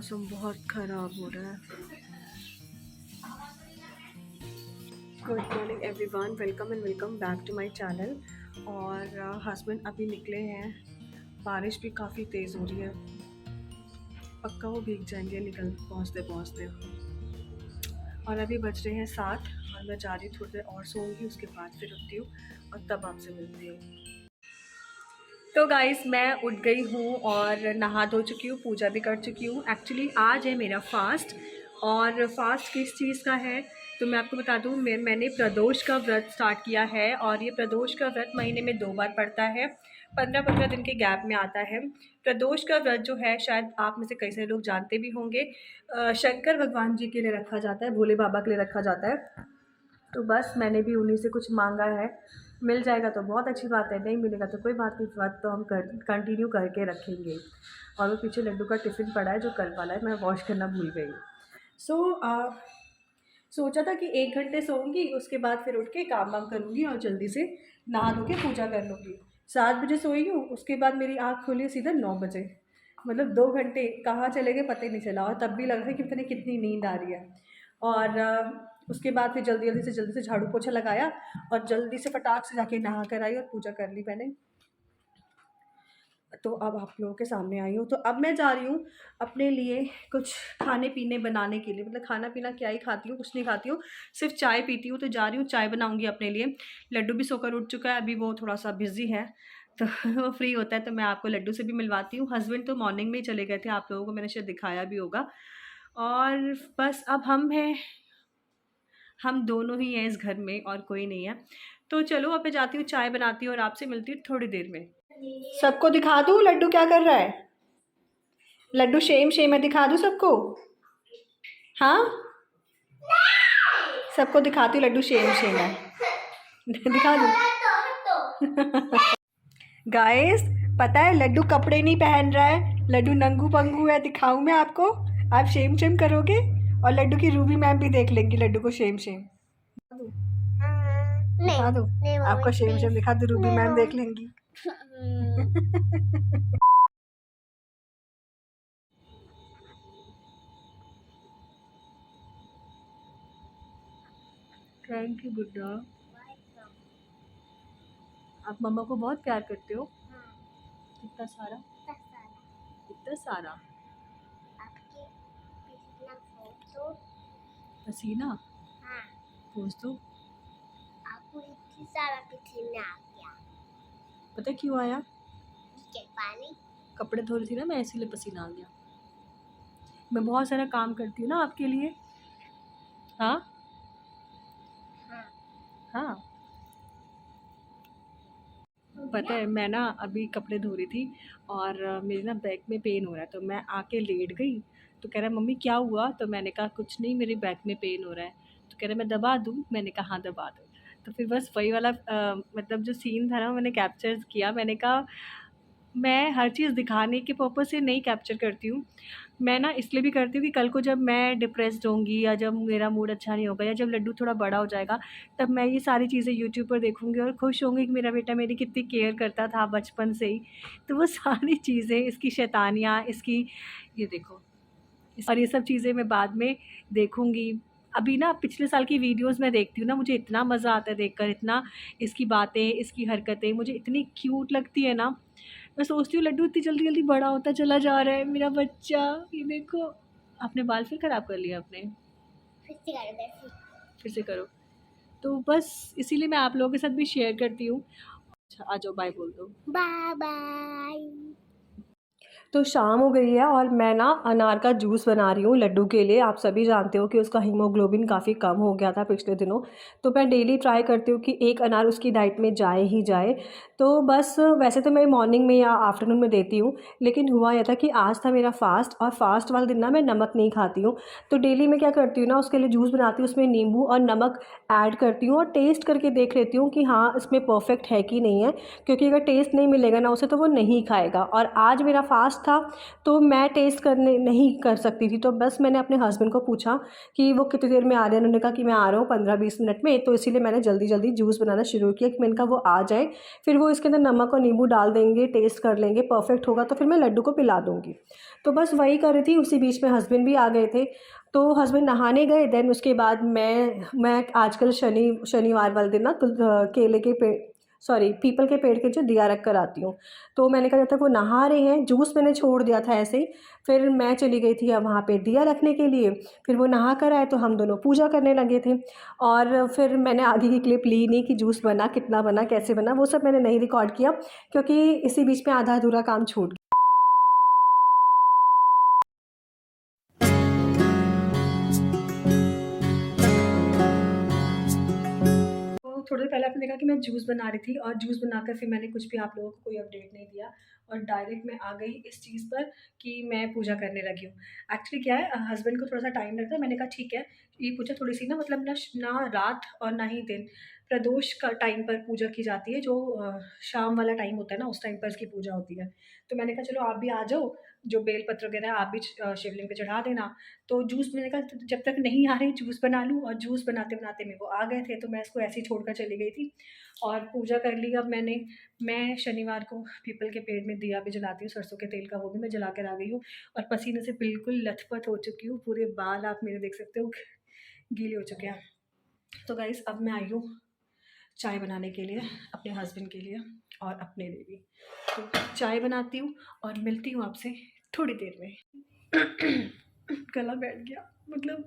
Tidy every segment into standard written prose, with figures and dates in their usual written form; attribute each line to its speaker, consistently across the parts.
Speaker 1: मौसम बहुत ख़राब हो रहा है। Good morning everyone, welcome back to my channel. और हस्बैंड अभी निकले हैं, बारिश भी काफ़ी तेज़ हो रही है, पक्का वो भीग जाएंगे निकल पहुँचते पहुँचते। और अभी बज रहे हैं 7 और मैं जा रही हूँ, थोड़ी देर और सोऊंगी, उसके बाद फिर उठती हूँ और तब आपसे मिलती हूँ। तो गाइस मैं उठ गई हूँ और नहा धो चुकी हूँ, पूजा भी कर चुकी हूँ। एक्चुअली आज है मेरा फास्ट। और फास्ट किस चीज़ का है तो मैं आपको बता दूँ, मैंने प्रदोष का व्रत स्टार्ट किया है। और ये प्रदोष का व्रत महीने में 2 बार पड़ता है, 15-15 दिन के गैप में आता है। प्रदोष का व्रत जो है शायद आप में से कई सारे लोग जानते भी होंगे, शंकर भगवान जी के लिए रखा जाता है, भोले बाबा के लिए रखा जाता है। तो बस मैंने भी उन्हीं से कुछ मांगा है, मिल जाएगा तो बहुत अच्छी बात है, नहीं मिलेगा तो कोई बात नहीं, बात तो हम कंटिन्यू करके रखेंगे। और वो पीछे लड्डू का टिफ़िन पड़ा है जो कल वाला है, मैं वॉश करना भूल गई। सोचा था कि 1 घंटे सोऊंगी, उसके बाद फिर उठ के काम वाम करूँगी और जल्दी से नहा धो के पूजा कर लूँगी। 7 बजे सोई हूँ, उसके बाद मेरी आँख खुली सीधा 9 बजे, मतलब 2 घंटे कहाँ चले गए पता ही नहीं चला। और तब भी लग रहा है कि पता नहीं कितनी नींद आ रही है। और उसके बाद फिर जल्दी से झाड़ू पोछा लगाया और जल्दी से फटाक से जाके नहा कर आई और पूजा कर ली मैंने। तो अब आप लोगों के सामने आई हूँ। तो अब मैं जा रही हूँ अपने लिए कुछ खाने पीने बनाने के लिए, मतलब खाना पीना क्या ही खाती हूँ, कुछ नहीं खाती हूँ, सिर्फ चाय पीती हूँ। तो जा रही हूँ, चाय बनाऊँगी अपने लिए। लड्डू भी सोकर उठ चुका है, अभी वो थोड़ा सा बिज़ी है तो वो फ्री होता है तो मैं आपको लड्डू से भी मिलवाती हूँ। हस्बैंड तो मॉर्निंग में ही चले गए थे, आप लोगों को मैंने शायद दिखाया भी होगा। और बस अब हम दोनों ही हैं इस घर में और कोई नहीं है। तो चलो अब मैं जाती हूँ, चाय बनाती हूँ और आपसे मिलती हूँ थोड़ी देर में। सबको दिखा दूँ लड्डू क्या कर रहा है। लड्डू शेम है, दिखा दूँ सबको। हाँ सबको दिखाती हूँ, लड्डू शेम है दिखा दूँ गाइस पता है लड्डू कपड़े नहीं पहन रहा है, लड्डू नंगू पंगू है। दिखाऊं मैं आपको, आप शेम करोगे और लड्डू की रूबी मैम भी देख लेंगी लड्डू को शेम दिखा दो। आपको शेम दिखा दो, रूबी मैम देख लेंगी थैंक यू गुड्डा, आप मम्मा को बहुत प्यार करते हो। कितना सारा इतना सारा पसीना पोंछ दो।
Speaker 2: आपको इतनी सारा पसीना आ गया,
Speaker 1: पता क्यों आया?
Speaker 2: पानी
Speaker 1: कपड़े धो रही थी ना मैं, इसीलिए पसीना आ गया। मैं बहुत सारा काम करती हूँ ना आपके लिए। हाँ हाँ पता है, मैं ना अभी कपड़े धो रही थी और मेरे ना बैक में पेन हो रहा है, तो मैं आके लेट गई। तो कह रहा है मम्मी क्या हुआ, तो मैंने कहा कुछ नहीं, मेरे बैक में पेन हो रहा है। तो कह रहा है मैं दबा दूँ, मैंने कहा हाँ दबा दो। तो फिर बस वही वाला मतलब जो सीन था ना मैंने कैप्चर किया। मैंने कहा मैं हर चीज़ दिखाने के पर्पज़ से नहीं कैप्चर करती हूँ, मैं ना इसलिए भी करती हूँ कि कल को जब मैं डिप्रेस्ड होंगी या जब मेरा मूड अच्छा नहीं होगा या जब लड्डू थोड़ा बड़ा हो जाएगा, तब मैं ये सारी चीज़ें यूट्यूब पर देखूँगी और खुश होंगी कि मेरा बेटा मेरी कितनी केयर करता था बचपन से ही। तो वो सारी चीज़ें, इसकी शैतानियाँ, इसकी ये देखो, और ये सब चीज़ें मैं बाद में देखूँगी। अभी ना पिछले साल की वीडियोज़ मैं देखती हूँ ना, मुझे इतना मज़ा आता है देखकर, इतना इसकी बातें, इसकी हरकतें मुझे इतनी क्यूट लगती है ना। मैं सोचती हूँ लड्डू इतनी जल्दी-जल्दी बड़ा होता चला जा रहा है मेरा बच्चा। ये देखो, आपने बाल फिर ख़राब कर लिया आपने। फिर से करो। तो बस इसीलिए मैं आप लोगों के साथ भी शेयर करती हूँ। अच्छा आ जाओ, बाय बोल दो।
Speaker 2: Bye bye.
Speaker 1: तो शाम हो गई है और मैं ना अनार का जूस बना रही हूँ लड्डू के लिए। आप सभी जानते हो कि उसका हीमोग्लोबिन काफ़ी कम हो गया था पिछले दिनों, तो मैं डेली ट्राई करती हूँ कि एक अनार उसकी डाइट में जाए ही जाए। तो बस वैसे तो मैं मॉर्निंग में या आफ्टरनून में देती हूँ, लेकिन हुआ यह था कि आज था मेरा फास्ट और फास्ट वाले दिन ना मैं नमक नहीं खाती हूँ। तो डेली मैं क्या करती हूँ ना, उसके लिए जूस बनाती हूँ, उसमें नींबू और नमक ऐड करती हूँ और टेस्ट करके देख लेती हूँ कि हाँ इसमें परफेक्ट है कि नहीं है, क्योंकि अगर टेस्ट नहीं मिलेगा ना उसे तो वो नहीं खाएगा। और आज मेरा फास्ट फास्ट था तो मैं टेस्ट करने नहीं कर सकती थी। तो बस मैंने अपने हस्बैंड को पूछा कि वो कितनी देर में आ रहे हैं। उन्होंने कहा कि मैं आ रहा हूँ 15-20 मिनट में। तो इसीलिए मैंने जल्दी जल्दी जूस बनाना शुरू किया कि मैंने कहा वो आ जाए, फिर वो इसके अंदर नमक और नींबू डाल देंगे, टेस्ट कर लेंगे, परफेक्ट होगा तो फिर मैं लड्डू को पिला दूँगी। तो बस वही कर रही थी। उसी बीच में हस्बैंड भी आ गए थे। तो हस्बैंड नहाने गए, देन उसके बाद मैं आजकल शनिवार वाले दिन ना केले के पेड़, सॉरी, पीपल के पेड़ के जो दिया रख कर आती हूँ। तो मैंने कहा जब तक वो नहा रहे हैं, जूस मैंने छोड़ दिया था ऐसे ही, फिर मैं चली गई थी अब वहाँ पे दिया रखने के लिए। फिर वो नहा कर आए तो हम दोनों पूजा करने लगे थे। और फिर मैंने आगे की क्लिप ली नहीं कि जूस बना, कितना बना, कैसे बना, वो सब मैंने नहीं रिकॉर्ड किया क्योंकि इसी बीच में आधा अधूरा काम छूट गया। तो थोड़ी देर पहले आपने देखा कि मैं जूस बना रही थी और जूस बनाकर फिर मैंने कुछ भी आप लोगों को कोई अपडेट नहीं दिया और डायरेक्ट मैं आ गई इस चीज़ पर कि मैं पूजा करने लगी हूँ। एक्चुअली क्या है, हस्बैंड को थोड़ा सा टाइम लगता है। मैंने कहा ठीक है, ये पूजा थोड़ी सी ना मतलब ना रात और ना ही दिन, प्रदोष का टाइम पर पूजा की जाती है, जो शाम वाला टाइम होता है ना, उस टाइम पर इसकी पूजा होती है। तो मैंने कहा चलो आप भी आ जाओ, जो बेलपत्र वगैरह है आप भी शिवलिंग पे चढ़ा देना। तो जूस मैंने कहा जब तक नहीं आ रही जूस बना लूँ, और जूस बनाते बनाते मेरे को आ गए थे तो मैं इसको ऐसे ही छोड़कर चली गई थी और पूजा कर ली। अब मैं शनिवार को पीपल के पेड़ में दिया भी जलाती हूँ, सरसों के तेल का, वो भी मैं जला कर आ गई हूँ और पसीने से बिल्कुल लथपथ हो चुकी हूँ। पूरे बाल आप मेरे देख सकते हो गीले हो चुके हैं। तो गाइस अब मैं आई हूँ चाय बनाने के लिए, अपने हस्बैंड के लिए और अपने लिए भी। तो चाय बनाती हूँ और मिलती हूँ आपसे थोड़ी देर में। गला बैठ गया, मतलब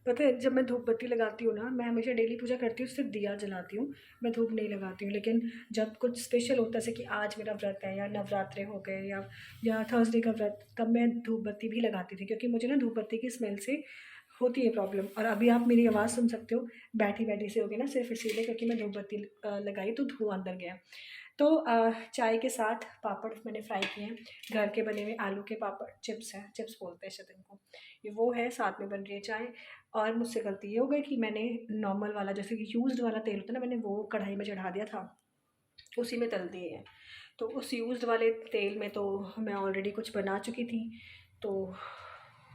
Speaker 1: पता है जब मैं धूप बत्ती लगाती हूँ ना, मैं हमेशा डेली पूजा करती हूँ सिर्फ दिया जलाती हूँ, मैं धूप नहीं लगाती हूँ। लेकिन जब कुछ स्पेशल होता है जैसे कि आज मेरा व्रत है या नवरात्रे हो गए या थर्सडे का व्रत, तब मैं धूप बत्ती भी लगाती थी क्योंकि मुझे ना धूप बत्ती की स्मेल से होती है प्रॉब्लम। और अभी आप मेरी आवाज़ सुन सकते हो बैठी बैठी से होगी ना, सिर्फ इसीलिए क्योंकि मैं धूप बत्ती लगाई तो धुआं अंदर गया। तो चाय के साथ पापड़ मैंने फ्राई किए हैं, घर के बने हुए आलू के पापड़, चिप्स हैं, चिप्स बोलते हैं शायद इनको, ये वो है, साथ में बन रही है चाय। और मुझसे गलती ये हो गई कि मैंने नॉर्मल वाला जैसे कि यूज्ड वाला तेल होता है ना, मैंने वो कढ़ाई में चढ़ा दिया था, उसी में तल दिए हैं। तो उस यूज्ड वाले तेल में तो मैं ऑलरेडी कुछ बना चुकी थी। तो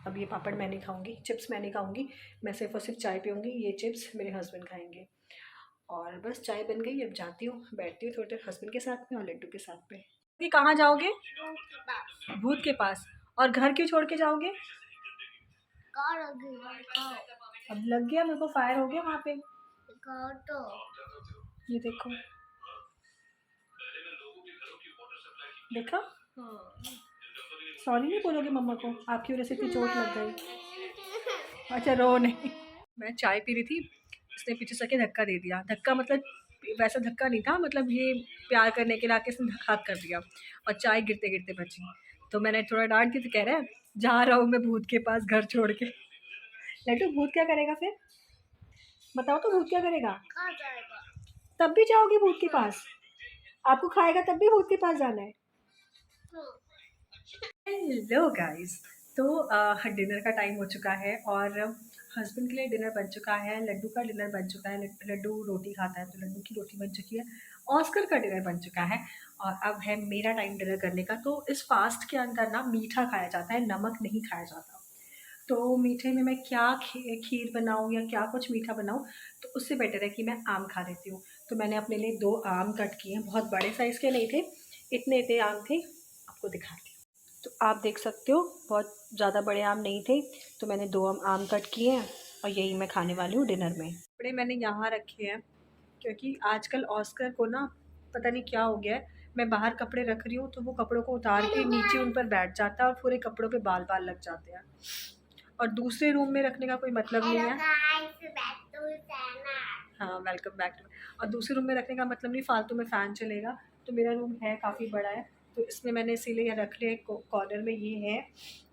Speaker 1: अब ये पापड़ मैं नहीं खाऊंगी, चिप्स मैं नहीं खाऊंगी, मैं सिर्फ और सिर्फ चाय पीऊँगी, ये चिप्स मेरे हस्बैंड खाएंगे। और बस चाय बन गई, अब जाती हूँ, बैठती हूँ थोड़ी देर हस्बैंड के साथ में और लड्डू के साथ में। कि कहाँ जाओगे? भूत के पास। और घर क्यों छोड़ के जाओगे? अब लग गया मेरे को, फायर हो गया वहाँ पे।
Speaker 2: तो
Speaker 1: ये देखो, देखा? सॉरी नहीं बोलोगे मम्मा को? आपकी वजह से इतनी चोट लग गई। अच्छा रो नहीं। मैं चाय पी रही थी, इसने पीछे से आके धक्का दे दिया। धक्का मतलब वैसा धक्का नहीं था, मतलब ये प्यार करने के लिए आके इसने धक्का कर दिया और चाय गिरते गिरते बची। तो मैंने थोड़ा डांट दी तो कह रहा है जा रहा हूँ मैं भूत के पास घर छोड़ के। लड्डू भूत क्या करेगा फिर? बताओ तो, भूत क्या करेगा?
Speaker 2: कहाँ जाएगा?
Speaker 1: तब भी जाओगे भूत के पास? आपको खाएगा तब भी भूत के पास जाना है? हेलो गाइस, तो डिनर का टाइम हो चुका है और हस्बैंड के लिए डिनर बन चुका है, लड्डू का डिनर बन चुका है। लड्डू रोटी खाता है तो लड्डू की रोटी बन चुकी है। ऑस्कर का डिनर बन चुका है और अब है मेरा टाइम डिनर करने का। तो इस फास्ट के अंदर ना मीठा खाया जाता है, नमक नहीं खाया जाता। तो मीठे में मैं क्या खीर बनाऊँ या क्या कुछ मीठा बनाऊँ, तो उससे बेटर है कि मैं आम खा लेती हूँ। तो मैंने अपने लिए 2 आम कट किए हैं, बहुत बड़े साइज़ के नहीं थे, इतने इतने आम थे, आपको दिखाती हूँ। तो आप देख सकते हो बहुत ज़्यादा बड़े आम नहीं थे, तो मैंने 2 आम कट किए हैं और यही मैं खाने वाली हूँ डिनर में। कपड़े मैंने यहाँ रखे हैं क्योंकि आजकल ऑस्कर को ना पता नहीं क्या हो गया है, मैं बाहर कपड़े रख रही हूँ तो वो कपड़ों को उतार के नीचे उन पर बैठ जाता है और पूरे कपड़ों पे बाल बाल लग जाते हैं। और दूसरे रूम में रखने का कोई मतलब नहीं है। हाँ, वेलकम बैक टू। और दूसरे रूम में रखने का मतलब नहीं, फालतू में फ़ैन चलेगा। तो मेरा रूम है काफ़ी बड़ा है, तो इसमें मैंने इसीलिए रख लिया। कॉर्नर में ये है,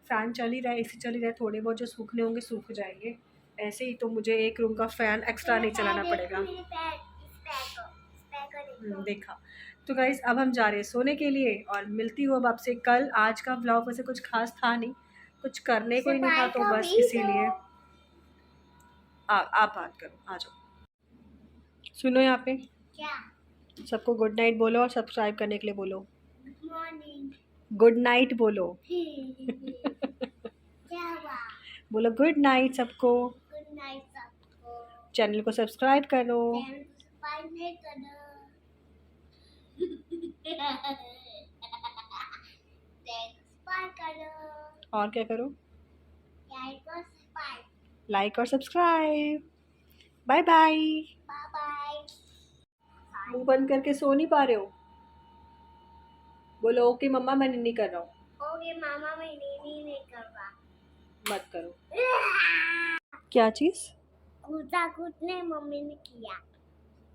Speaker 1: फ़ैन चल ही रहा है, एसी चल ही रहा है, थोड़े बहुत जो सूखने होंगे सूख जाएंगे। ऐसे ही तो मुझे एक रूम का फ़ैन एक्स्ट्रा नहीं चलाना पड़ेगा। देखा। तो गाइस अब हम जा रहे हैं सोने के लिए और मिलती हूँ अब आपसे कल। आज का व्लॉग वैसे कुछ खास था नहीं, कुछ करने को ही नहीं था, तो बस इसीलिए आप बात करो, आ जाओ। सुनो यहाँ पे,
Speaker 2: क्या?
Speaker 1: सबको गुड नाइट बोलो और सब्सक्राइब करने के लिए बोलो।
Speaker 2: मॉर्निंग।
Speaker 1: गुड नाइट बोलो।
Speaker 2: क्या हुआ?
Speaker 1: बोलो गुड नाइट सबको।
Speaker 2: गुड नाइट सबको।
Speaker 1: चैनल को सब्सक्राइब करो।
Speaker 2: चैनल को सब्सक्राइब नहीं करो। सब्सक्राइब करो।
Speaker 1: और क्या करो?
Speaker 2: लाइक और सब्सक्राइब।
Speaker 1: लाइक और subscribe. Bye bye.
Speaker 2: Bye bye.
Speaker 1: मुंह बंद करके सो नहीं पा रहे हो? बोलो ओके मम्मा मैं नहीं कर रहा हूँ।
Speaker 2: ओके मामा मैं नहीं कर रहा।
Speaker 1: मत करो। क्या चीज?
Speaker 2: कूदा कूदने मम्मी ने किया।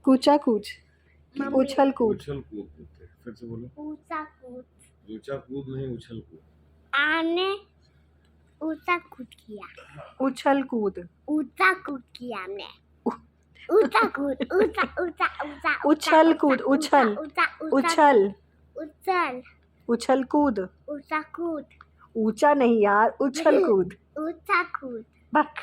Speaker 1: कूचा कूच कि
Speaker 2: मम्मी।
Speaker 1: उछल कूद?
Speaker 3: उछल कूद बोलते हैं। फिर से बोलो।
Speaker 2: ऊंचा कूद।
Speaker 3: ऊंचा कूद नहीं, उछल कूद।
Speaker 2: आने ऊंचा कूद किया।
Speaker 1: उछल कूद।
Speaker 2: ऊंचा कूद किया हमने। ऊंचा कूद ऊंचा ऊंचा ऊंचा
Speaker 1: उछल कूद। उछल उछल
Speaker 2: उछल
Speaker 1: उछल कूद।
Speaker 2: ऊंचा कूद।
Speaker 1: ऊंचा नहीं यार, उछल कूद।
Speaker 2: ऊंचा कूद।
Speaker 1: बक।